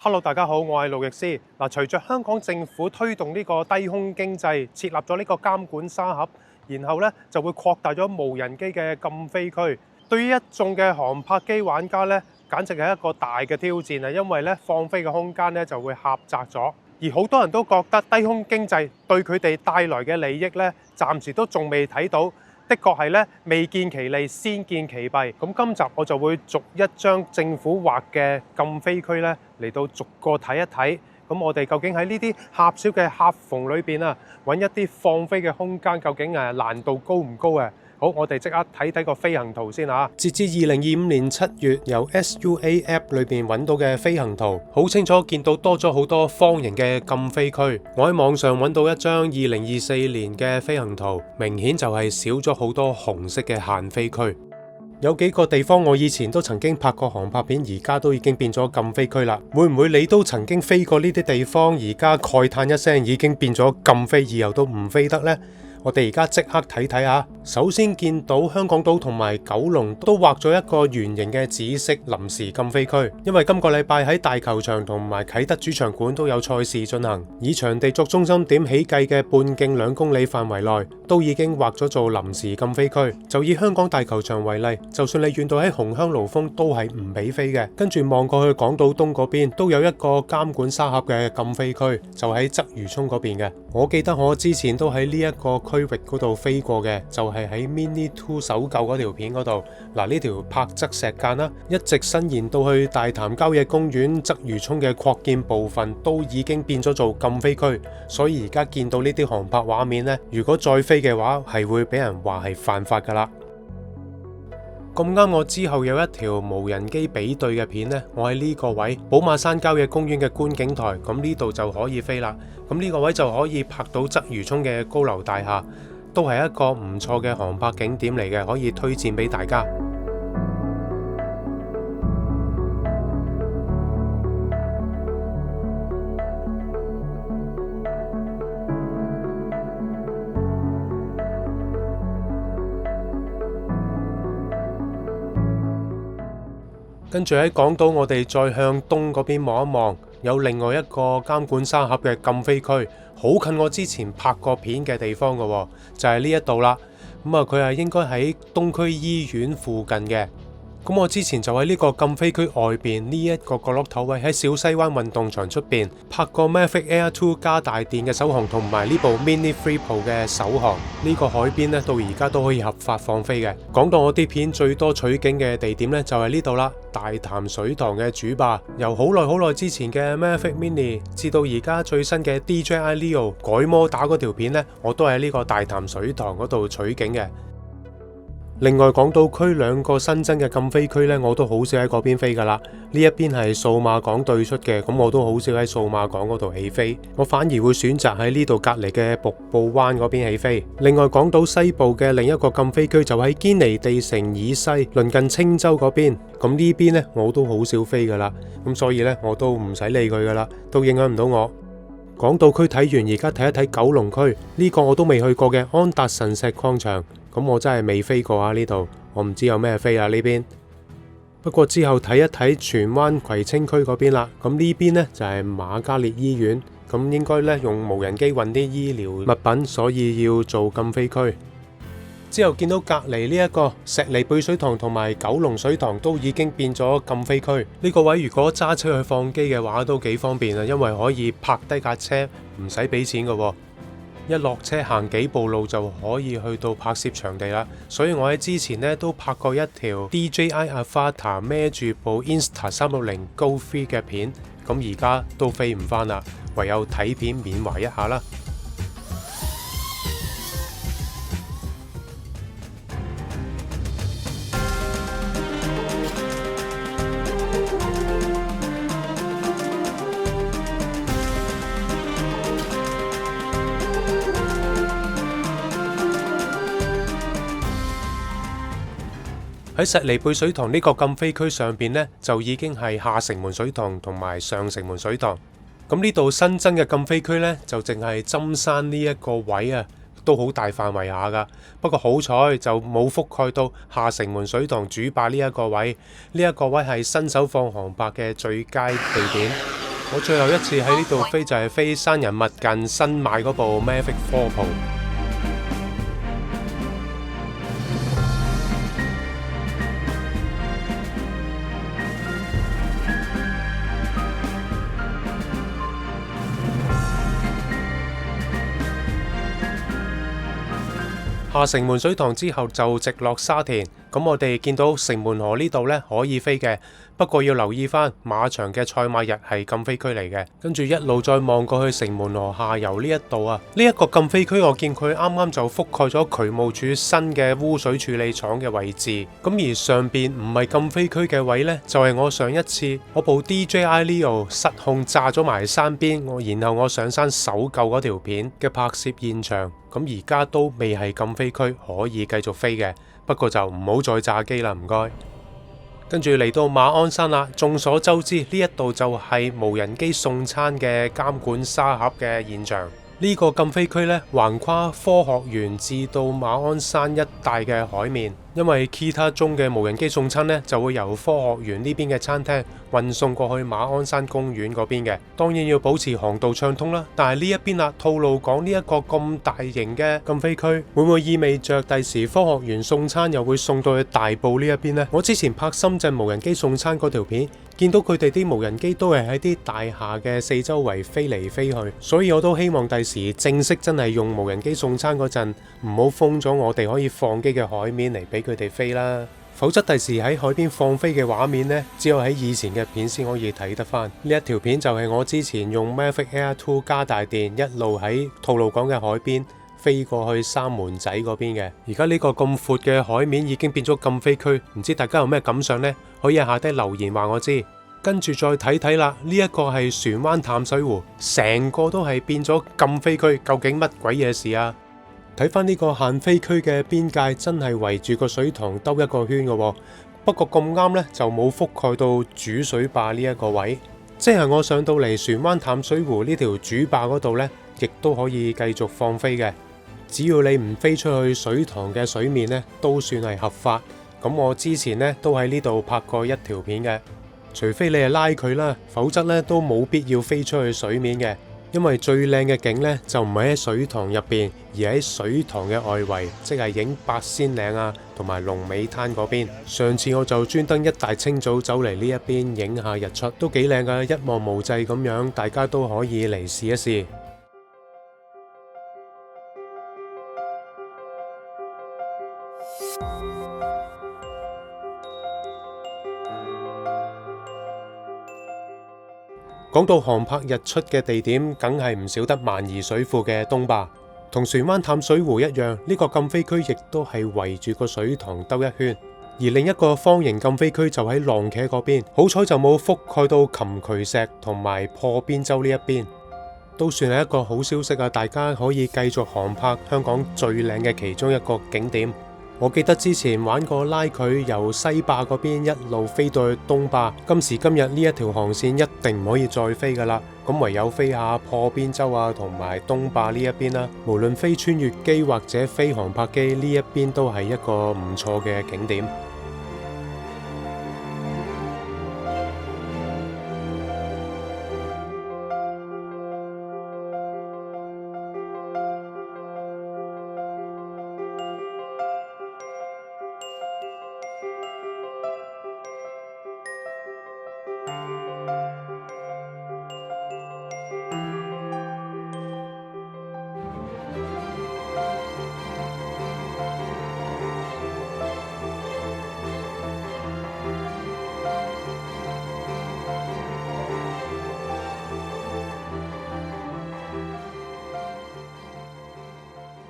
Hello，大家好，我係路易斯。隨着香港政府推動呢個低空經濟，設立咗呢個監管沙盒，然後呢就會擴大咗無人機嘅禁飛區。對於一眾嘅航拍機玩家呢，簡直係一個大嘅挑戰啊！因為呢放飛嘅空間呢就會狹窄咗，而好多人都覺得低空經濟對佢哋帶來嘅利益呢，暫時都仲未睇到。的確係咧，未見其利，先見其弊。咁今集我就會逐一將政府劃嘅禁飛區咧嚟到逐個睇一睇。咁我哋究竟喺呢啲狹小嘅狹縫裏邊啊，揾一啲放飛嘅空間，究竟難度高唔高啊？好，我哋即刻睇睇個飛行圖先嚇。截至2025年7月，由 SUA App 裏邊揾到嘅飛行圖，好清楚見到多咗好多方形嘅禁飛區。我喺網上揾到一張2024年嘅飛行圖，明顯就係少咗好多紅色嘅限飛區。有幾個地方我以前都曾經拍過航拍片，而家都已經變咗禁飛區啦。會唔會你都曾經飛過呢啲地方，而家慨嘆一聲已經變咗禁飛，以後都唔飛得呢？我哋而家即刻睇睇下。首先見到香港島同埋九龍都畫咗一個圓形嘅紫色臨時禁飛區，因為今個禮拜喺大球場同埋啟德主場館都有賽事進行，以場地作中心點起計嘅半徑2公里範圍內都已經劃咗做臨時禁飛區。就以香港大球場為例，就算你遠到喺紅鄉盧峰都係唔俾飛嘅。跟住望過去港島東嗰邊都有一個監管沙盒嘅禁飛區，就喺鰂魚涌嗰邊嘅。我記得我之前都喺呢一個區域嗰度飛過嘅，就係喺 Mini 2搜救嗰條片嗰度。呢條柏則石澗啦，一直伸延到去大潭郊野公園鰂魚涌嘅擴建部分，都已經變咗做禁飛區。所以而家見到呢啲航拍畫面呢，如果再飛嘅話，係會俾人話係犯法噶啦。咁啱我之後有一條無人機比對嘅片呢，我喺呢個位寶馬山郊野公園嘅觀景台，咁呢度就可以飛啦。咁呢個位就可以拍到鰂魚涌嘅高樓大廈，都係一個唔錯嘅航拍景點嚟嘅，可以推薦俾大家。跟住喺港島，我哋再向東嗰邊望一望，有另外一個監管沙盒嘅禁飛區，好近我之前拍過片嘅地方嘅，就係呢一度啦。佢係應該喺東區醫院附近嘅。咁我之前就喺呢個禁飛區外邊呢一個角落頭位，喺小西灣運動場出邊拍過 Mavic Air 2加大電嘅首航，同埋呢部 Mini 3 Pro 嘅首航。呢個海邊呢，到而家都可以合法放飛嘅。講到我啲片最多取景嘅地點呢，就係呢度啦，大潭水塘嘅主壩。由好耐之前嘅 Mavic Mini 至到而家最新嘅 DJI Leo 改摩打嗰條片呢，我都喺呢個大潭水塘嗰度取景嘅。另外港島區2個新增嘅禁飛區呢，我都好少喺嗰邊飛噶啦。呢一邊係數碼港對出嘅，咁我都好少喺數碼港嗰度起飛，我反而會選擇喺呢度隔離嘅瀑布灣嗰邊起飛。另外港島西部嘅另一個禁飛區就喺堅尼地城以西，鄰近青洲嗰邊。咁呢邊呢，我都好少飛噶啦，咁所以呢，我都唔使理佢噶啦，都影響唔到我。港島區睇完，而家睇一睇九龍區呢個我都未去過嘅安達臣石礦場。咁我真係未飛過啊！呢度我唔知有咩飛啊呢邊。不過之後睇一睇荃灣葵青區嗰邊啦。咁呢邊呢，就係瑪嘉烈醫院，咁應該呢，用無人機運啲醫療物品，所以要做禁飛區。之後見到隔離呢一個石籬背水塘同埋九龍水塘都已經變咗禁飛區。呢個位如果揸車去放機嘅話都幾方便啊，因為可以泊低架車唔使俾錢㗎喎。一落車行幾步路就可以去到拍攝場地啦，所以我喺之前呢都拍過一條 DJI Avata 孭住部 Insta360 Go 3嘅片，咁而家都飛唔返啦，唯有睇片緬懷一下啦。喺石籬背水塘呢個禁飛區上邊呢，就已經係下城門水塘同埋上城門水塘。咁呢度新增嘅禁飛區呢，就淨係針山呢一個位啊，都好大範圍下噶。不過好彩就冇覆蓋到下城門水塘主壩呢一個位。呢一個位係新手放航拍嘅最佳地點。我最後一次喺呢度飛就係飛山人物近新買嗰部 Mavic 4 Pro。下城門水塘之後就直落沙田，咁我哋見到城門河呢度呢可以飛嘅，不過要留意翻馬場嘅賽馬日係禁飛區嚟嘅。跟住一路再望過去城門河下游呢一度啊，呢一個禁飛區我見佢啱啱就覆蓋咗渠務署新嘅污水處理廠嘅位置，咁而上邊唔係禁飛區嘅位呢，就係我上一次我部 DJI Leo 失控炸咗埋山邊，然後我上山搜救嗰條片嘅拍攝現場。咁而家都未係禁飛區，可以繼續飛嘅，不過就唔好再炸機啦，唔該。跟住嚟到馬鞍山啦，眾所周知呢一度就係無人機送餐嘅監管沙盒嘅現場。呢個禁飛區呢，橫跨科學園至到馬鞍山一帶嘅海面，因為 Kita 中嘅無人機送餐呢，就會由科學園呢邊嘅餐廳運送過去馬鞍山公園嗰邊嘅。當然要保持航道暢通啦。但係呢一邊啦，吐露港呢一個咁大型嘅禁飛區，會唔會意味着第時科學園送餐又會送到去大埔呢一邊呢？我之前拍深圳無人機送餐嗰條片，見到佢哋啲無人機都係喺啲大廈嘅四周圍飛嚟飛去，所以我都希望第時正式真係用無人機送餐嗰陣，唔好封咗我哋可以放機嘅海面嚟俾佢哋飛啦。否則第時喺海邊放飛嘅畫面呢，只有喺以前嘅片先可以睇得翻。呢一條片就係我之前用 Mavic Air 2加大電一路喺吐露港嘅海邊飛過去三門仔嗰邊嘅。而家呢個咁闊嘅海面已經變咗禁飛區，唔知大家有咩感想呢？可以喺下低留言話我知。跟住再睇睇啦，呢一個係船灣淡水湖，成個都係變咗禁飛區，究竟乜鬼嘢事啊？睇翻呢個限飛區嘅邊界，真係圍住個水塘兜一個圈嘅喎。不過咁啱呢，就冇覆蓋到主水壩呢一個位，即係我上到嚟船灣淡水湖呢條主壩嗰度呢，亦都可以繼續放飛嘅。只要你唔飛出去水塘嘅水面呢，都算係合法。咁我之前呢，都喺呢度拍過一條片嘅，除非你係拉佢啦，否則呢都冇必要飛出去水面嘅。因為最靚嘅景呢，就唔係喺水塘入邊，而喺水塘嘅外圍，即係影八仙嶺啊同埋龍尾灘嗰邊。上次我就專登一大清早走嚟呢一邊影下日出，都幾靚噶，一望無際咁樣，大家都可以嚟試一試。講到航拍日出嘅地點，梗係唔少得萬宜水庫嘅東壩，同船灣淡水湖一樣，呢個禁飛區亦都係圍住個水塘兜一圈。而另一個方形禁飛區就喺浪茄嗰邊，好彩就冇覆蓋到琴渠石同埋破邊洲呢一邊，都算係一個好消息啊！大家可以繼續航拍香港最靚嘅其中一個景點。我記得之前玩過拉佢由西壩嗰邊一路飛到去東壩，今時今日呢一條航線一定唔可以再飛噶啦，咁唯有飛下破邊洲啊同埋東壩呢一邊啦。無論飛穿越機或者飛航拍機，呢一邊都係一個唔錯嘅景點。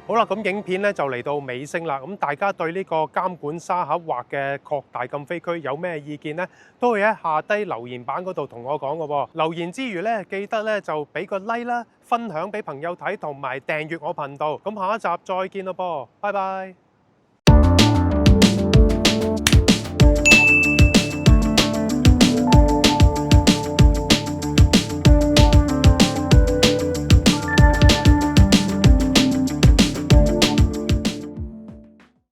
好啦，咁影片咧就嚟到尾聲啦。咁大家對呢個監管沙盒畫嘅擴大禁飛區有咩意見呢？都可以喺下低留言板嗰度同我講嘅喎。留言之餘咧，記得咧就俾個 like 啦，分享俾朋友睇，同埋訂閱我頻道。咁下一集再見咯噃，拜拜。